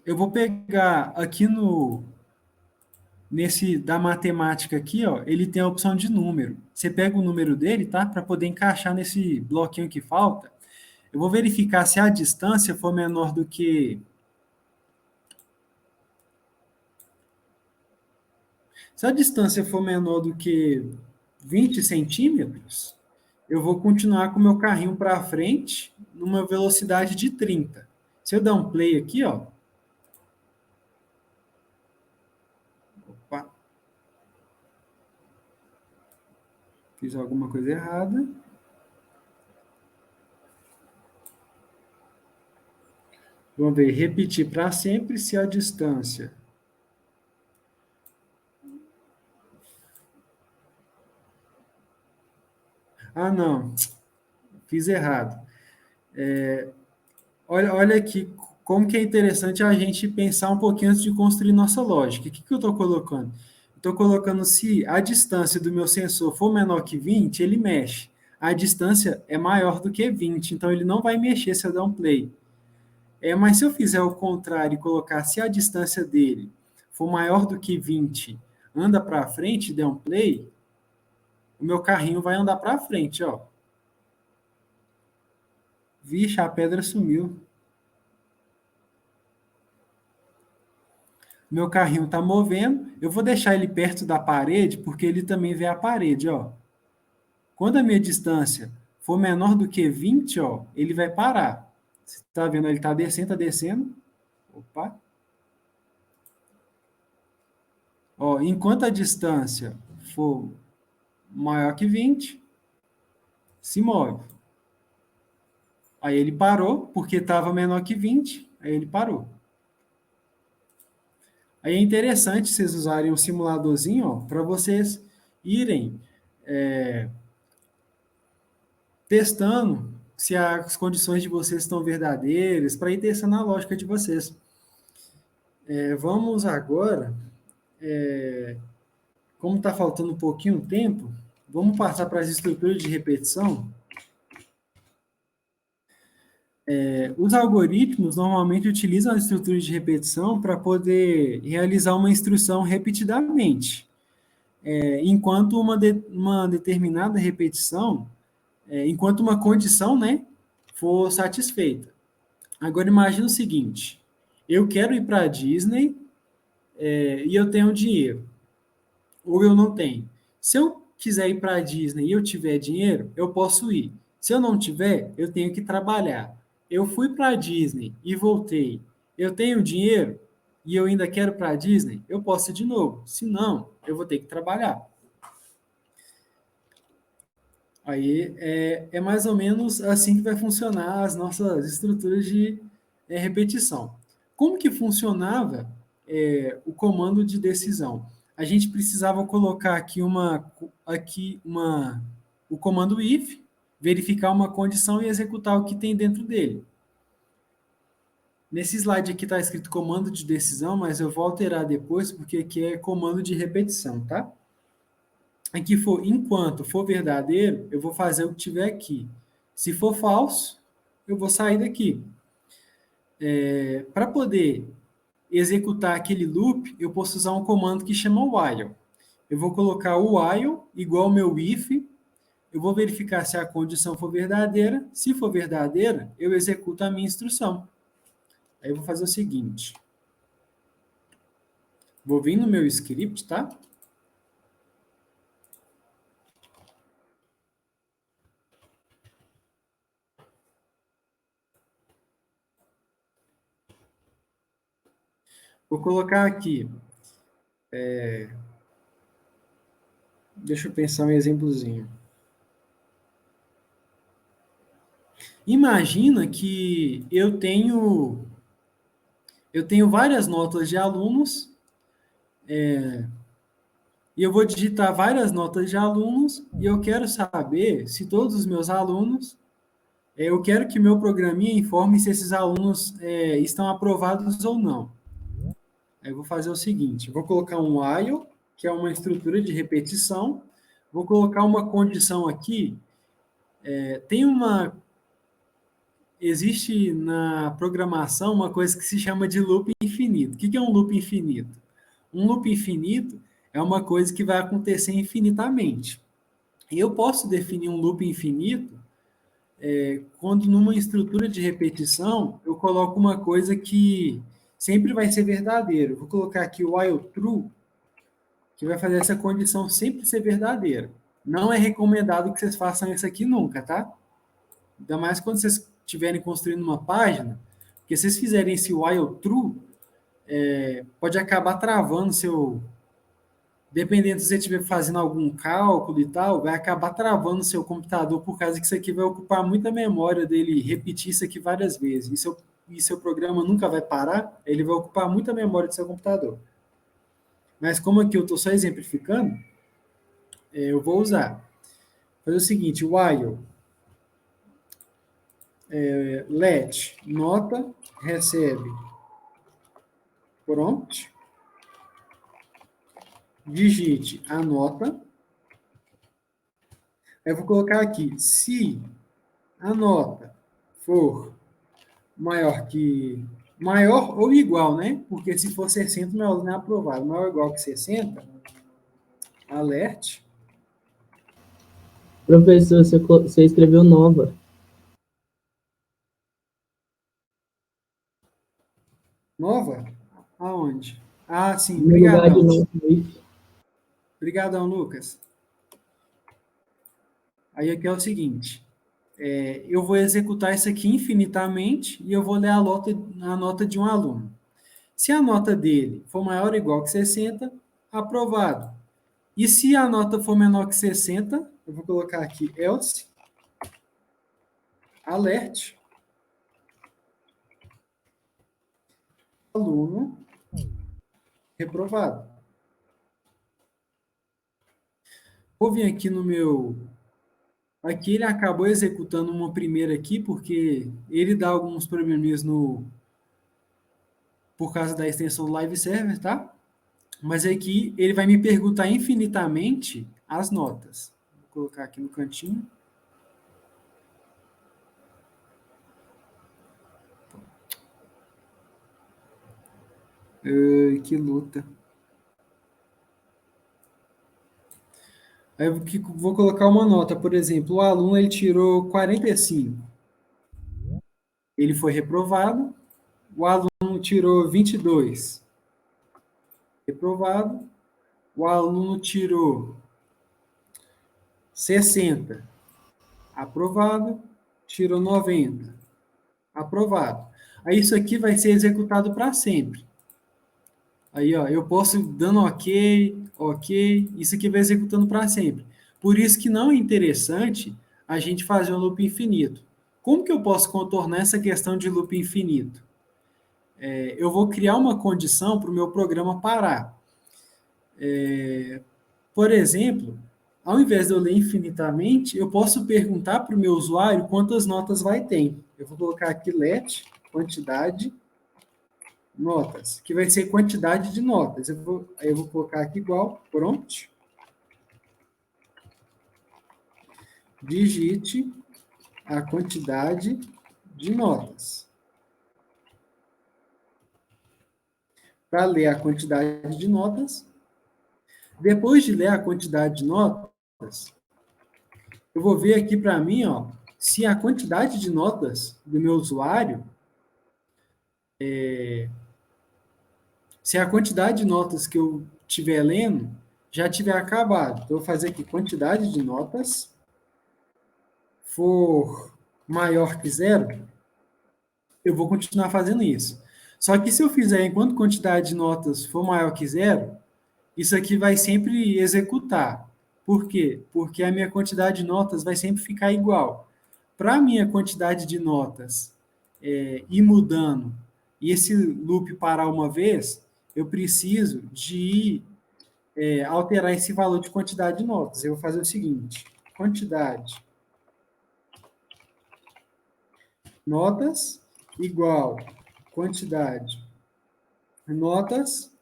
Speaker 1: Eu vou pegar aqui nesse da matemática aqui, ó, ele tem a opção de número. Você pega o número dele, tá? Para poder encaixar nesse bloquinho que falta. Eu vou verificar se a distância for menor do que... Se a distância for menor do que 20 centímetros, eu vou continuar com o meu carrinho para frente numa velocidade de 30. Se eu dar um play aqui, ó. Opa. Fiz alguma coisa errada. Vamos ver, repetir para sempre se a distância... Ah, não, fiz errado. Olha aqui como que é interessante a gente pensar um pouquinho antes de construir nossa lógica. O que eu estou colocando? Estou colocando se a distância do meu sensor for menor que 20, ele mexe. a distância é maior do que 20, então ele não vai mexer se eu der um play. Mas se eu fizer o contrário e colocar se a distância dele for maior do que 20, anda para frente e der um play, o meu carrinho vai andar para frente, ó. Vixe, a pedra sumiu. Meu carrinho está movendo, eu vou deixar ele perto da parede, porque ele também vê a parede, ó. Quando a minha distância for menor do que 20, ó, ele vai parar. Você está vendo? Ele está descendo, está descendo. Opa. Ó, enquanto a distância for maior que 20, se move. Aí ele parou, porque estava menor que 20, aí ele parou. Aí é interessante vocês usarem um simuladorzinho, para vocês irem testando se as condições de vocês estão verdadeiras, para ir testando a lógica de vocês. Vamos agora, como está faltando um pouquinho de tempo, vamos passar para as estruturas de repetição. Os algoritmos normalmente utilizam as estruturas de repetição para poder realizar uma instrução repetidamente, enquanto uma determinada repetição, enquanto uma condição, né, for satisfeita. Agora imagine o seguinte: eu quero ir para a Disney e eu tenho dinheiro, ou eu não tenho. Se eu quiser ir para a Disney e eu tiver dinheiro, eu posso ir. Se eu não tiver, eu tenho que trabalhar. Eu fui para a Disney e voltei. Eu tenho dinheiro e eu ainda quero para a Disney, eu posso ir de novo. Se não, eu vou ter que trabalhar. Aí é mais ou menos assim que vai funcionar as nossas estruturas de repetição. Como que funcionava o comando de decisão? A gente precisava colocar aqui o comando if, verificar uma condição e executar o que tem dentro dele. Nesse slide aqui está escrito comando de decisão, mas eu vou alterar depois, porque aqui é comando de repetição, tá? Aqui enquanto for verdadeiro, eu vou fazer o que tiver aqui. Se for falso, eu vou sair daqui. Para poder executar aquele loop, eu posso usar um comando que chama while. Eu vou colocar o while igual ao meu if. Eu vou verificar se a condição for verdadeira. Se for verdadeira, eu executo a minha instrução. Aí eu vou fazer o seguinte. Vou vir no meu script, tá? Vou colocar aqui. Deixa eu pensar um exemplozinho. Imagina que eu tenho várias notas de alunos, e eu vou digitar várias notas de alunos, e eu quero saber se todos os meus alunos, eu quero que meu programinha informe se esses alunos estão aprovados ou não. Aí eu vou fazer o seguinte, vou colocar um while, que é uma estrutura de repetição, vou colocar uma condição aqui, existe na programação uma coisa que se chama de loop infinito. O que é um loop infinito? Um loop infinito é uma coisa que vai acontecer infinitamente. E eu posso definir um loop infinito quando numa estrutura de repetição eu coloco uma coisa que sempre vai ser verdadeira. Vou colocar aqui o while true, que vai fazer essa condição sempre ser verdadeira. Não é recomendado que vocês façam isso aqui nunca, tá? Ainda mais quando vocês estiverem construindo uma página, porque se vocês fizerem esse while true, pode acabar travando dependendo se você estiver fazendo algum cálculo e tal, vai acabar travando o seu computador, por causa que isso aqui vai ocupar muita memória dele repetir isso aqui várias vezes. E seu programa nunca vai parar, ele vai ocupar muita memória do seu computador. Mas como aqui eu estou só exemplificando, eu vou usar. Fazer o seguinte, while let nota recebe prompt, digite a nota, Eu vou colocar aqui, se a nota for maior ou igual, né? Porque se for 60, meu aluno é aprovado. Maior ou igual que 60, alerte,
Speaker 4: Professor, você escreveu nova.
Speaker 1: nova, aonde? Ah, sim,
Speaker 4: No lugar de
Speaker 1: brigadão.
Speaker 4: nova, if.
Speaker 1: Brigadão, Lucas. Aí aqui é o seguinte, eu vou executar isso aqui infinitamente e eu vou ler a nota de um aluno. Se a nota dele for maior ou igual que 60, aprovado. E se a nota for menor que 60, eu vou colocar aqui else, alert, aluno reprovado. Vou vir aqui no meu... Aqui ele acabou executando uma primeira aqui, porque ele dá alguns probleminhas por causa da extensão do Live Server, tá? Mas aqui ele vai me perguntar infinitamente as notas. Vou colocar aqui no cantinho. Ai, que luta. Aí eu vou colocar uma nota, por exemplo, o aluno ele tirou 45. Ele foi reprovado. O aluno tirou 22. Reprovado. O aluno tirou 60. Aprovado. Tirou 90. Aprovado. Aí isso aqui vai ser executado para sempre. Aí, ó, eu posso dando ok, ok, isso aqui vai executando para sempre. Por isso que não é interessante a gente fazer um loop infinito. Como que eu posso contornar essa questão de loop infinito? Eu vou criar uma condição para o meu programa parar. Por exemplo, ao invés de eu ler infinitamente, eu posso perguntar para o meu usuário quantas notas vai ter. Eu vou colocar aqui let, quantidade, notas, que vai ser quantidade de notas. Aí eu vou colocar aqui igual, prompt, digite a quantidade de notas. Para ler a quantidade de notas, depois de ler a quantidade de notas, eu vou ver aqui para mim, ó, se a quantidade de notas do meu usuário, se a quantidade de notas que eu estiver lendo já tiver acabado. Então, eu vou fazer aqui quantidade de notas for maior que zero, eu vou continuar fazendo isso. Só que se eu fizer enquanto quantidade de notas for maior que zero, isso aqui vai sempre executar. Por quê? Porque a minha quantidade de notas vai sempre ficar igual. Para a minha quantidade de notas ir mudando e esse loop parar uma vez, eu preciso de alterar esse valor de quantidade de notas. Eu vou fazer o seguinte, quantidade notas igual quantidade notas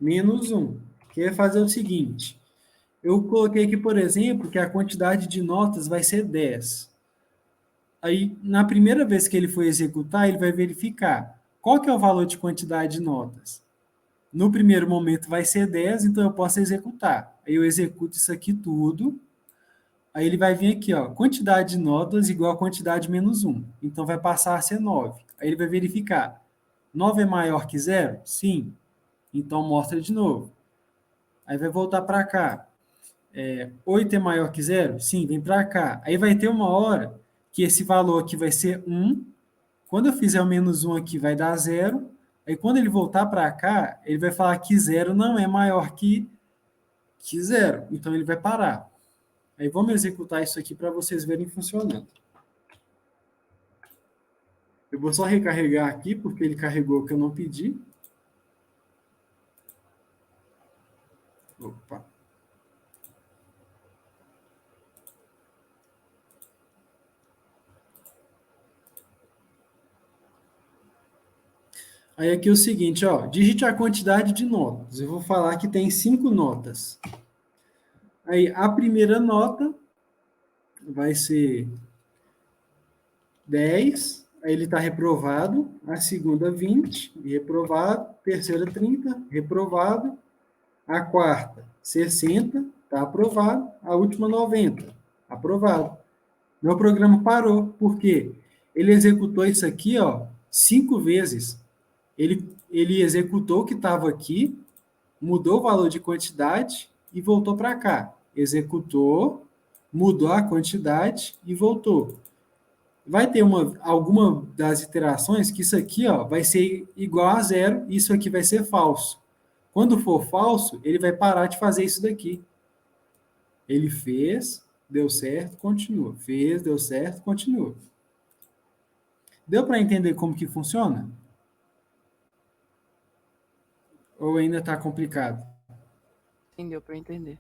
Speaker 1: menos 1. Que vai fazer o seguinte, eu coloquei aqui, por exemplo, que a quantidade de notas vai ser 10. Aí, na primeira vez que ele for executar, ele vai verificar qual que é o valor de quantidade de notas. No primeiro momento vai ser 10, então eu posso executar. Aí eu executo isso aqui tudo. Aí ele vai vir aqui, ó, quantidade de notas igual a quantidade menos 1. Então vai passar a ser 9. Aí ele vai verificar. 9 é maior que 0? Sim. Então mostra de novo. Aí vai voltar para cá. 8 é maior que 0? Sim, vem para cá. Aí vai ter uma hora que esse valor aqui vai ser 1. Quando eu fizer o menos 1 aqui, vai dar 0. Aí quando ele voltar para cá, ele vai falar que 0 não é maior que 0. Então ele vai parar. Aí vamos executar isso aqui para vocês verem funcionando. Eu vou só recarregar aqui, porque ele carregou o que eu não pedi. Opa. Aí aqui é o seguinte, ó, digite a quantidade de notas. Eu vou falar que tem 5 notas. Aí a primeira nota vai ser 10, aí ele está reprovado, a segunda 20, reprovado, terceira 30, reprovado, a quarta 60, está aprovado, a última 90, aprovado. Meu programa parou, por quê? Ele executou isso aqui, ó, 5 vezes. Ele executou o que estava aqui, mudou o valor de quantidade e voltou para cá. Executou, mudou a quantidade e voltou. Vai ter alguma das iterações que isso aqui, ó, vai ser igual a zero e isso aqui vai ser falso. Quando for falso, ele vai parar de fazer isso daqui. Ele fez, deu certo, continua. Fez, deu certo, continua. Deu para entender como que funciona? Ou ainda está complicado?
Speaker 2: Sim, deu pra entender.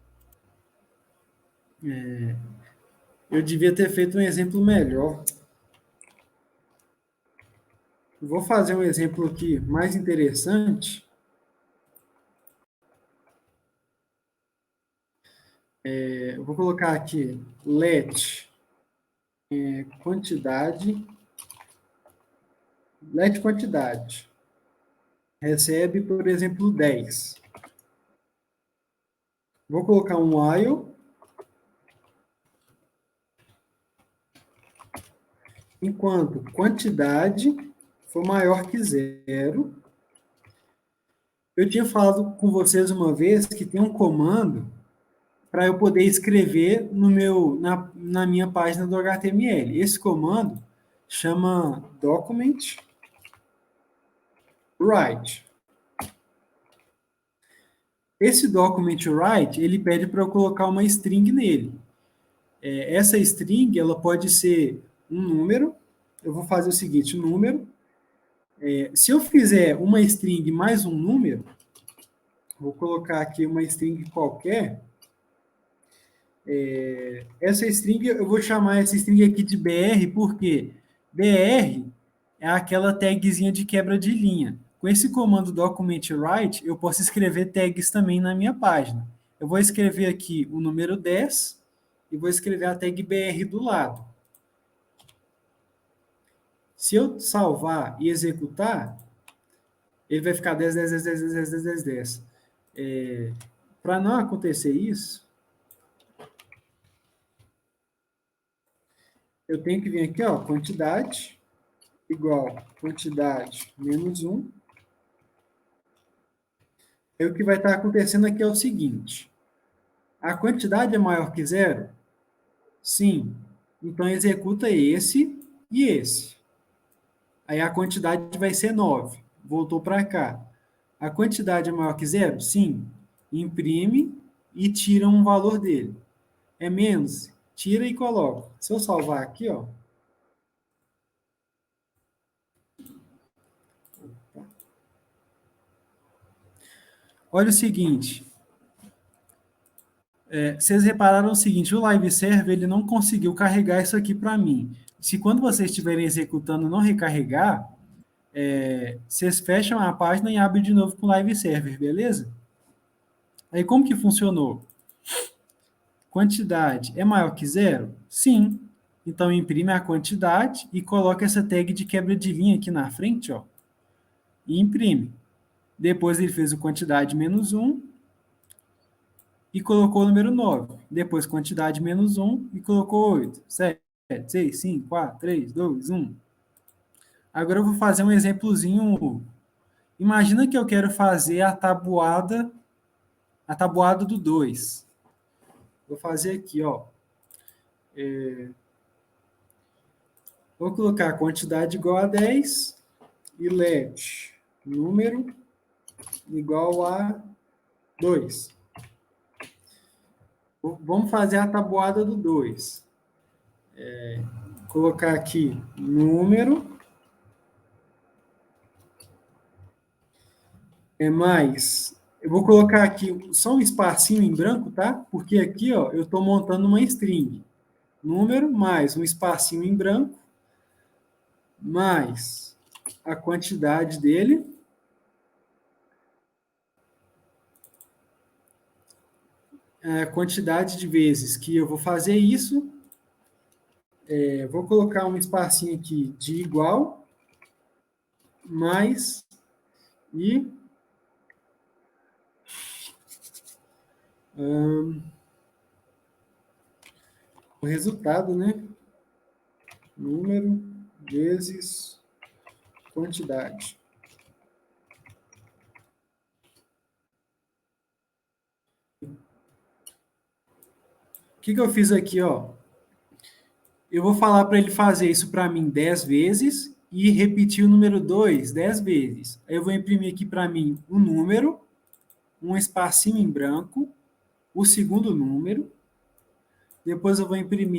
Speaker 1: Eu devia ter feito um exemplo melhor. Vou fazer um exemplo aqui mais interessante. Eu vou colocar aqui let quantidade. Let quantidade. Recebe, por exemplo, 10. Vou colocar um while. Enquanto quantidade for maior que zero. Eu tinha falado com vocês uma vez que tem um comando para eu poder escrever na minha página do HTML. Esse comando chama document write. Esse document write, ele pede para eu colocar uma string nele. Essa string, ela pode ser um número. Eu vou fazer o seguinte, número. Se eu fizer uma string mais um número, vou colocar aqui uma string qualquer. Essa string, eu vou chamar essa string aqui de BR, porque BR é aquela tagzinha de quebra de linha. Com esse comando document write, eu posso escrever tags também na minha página. Eu vou escrever aqui o número 10 e vou escrever a tag BR do lado. Se eu salvar e executar, ele vai ficar 10, 10, 10, 10, 10, 10, 10, 10. Para não acontecer isso, eu tenho que vir aqui, ó, quantidade igual quantidade menos 1. E o que vai estar acontecendo aqui é o seguinte. A quantidade é maior que zero? Sim. Então, executa esse e esse. Aí a quantidade vai ser 9. Voltou para cá. A quantidade é maior que zero? Sim. Imprime e tira um valor dele. É menos? Tira e coloca. Se eu salvar aqui, ó. Olha o seguinte. Vocês repararam o seguinte, o Live Server ele não conseguiu carregar isso aqui para mim. Se quando vocês estiverem executando não recarregar, vocês fecham a página e abrem de novo com o Live Server, beleza? Aí como que funcionou? Quantidade é maior que zero? Sim. Então imprime a quantidade e coloca essa tag de quebra de linha aqui na frente, ó. E imprime. Depois ele fez o quantidade menos 1 e colocou o número 9. Depois quantidade menos 1 e colocou 8, 7, 6, 5, 4, 3, 2, 1. Agora eu vou fazer um exemplozinho. Imagina que eu quero fazer a tabuada do 2. Vou fazer aqui, ó. Vou colocar quantidade igual a 10 e let número igual a 2. Vamos fazer a tabuada do 2. Colocar aqui número mais. Eu vou colocar aqui só um espacinho em branco, tá? Porque aqui, ó, eu estou montando uma string. Número mais um espacinho em branco mais a quantidade dele. A quantidade de vezes que eu vou fazer isso Vou colocar um espacinho aqui de igual, mais, e o resultado, né? Número vezes quantidade. O que eu fiz aqui, ó? Eu vou falar para ele fazer isso para mim 10 vezes e repetir o número 2 10 vezes. Aí eu vou imprimir aqui para mim um número, um espacinho em branco, o segundo número. Depois eu vou imprimir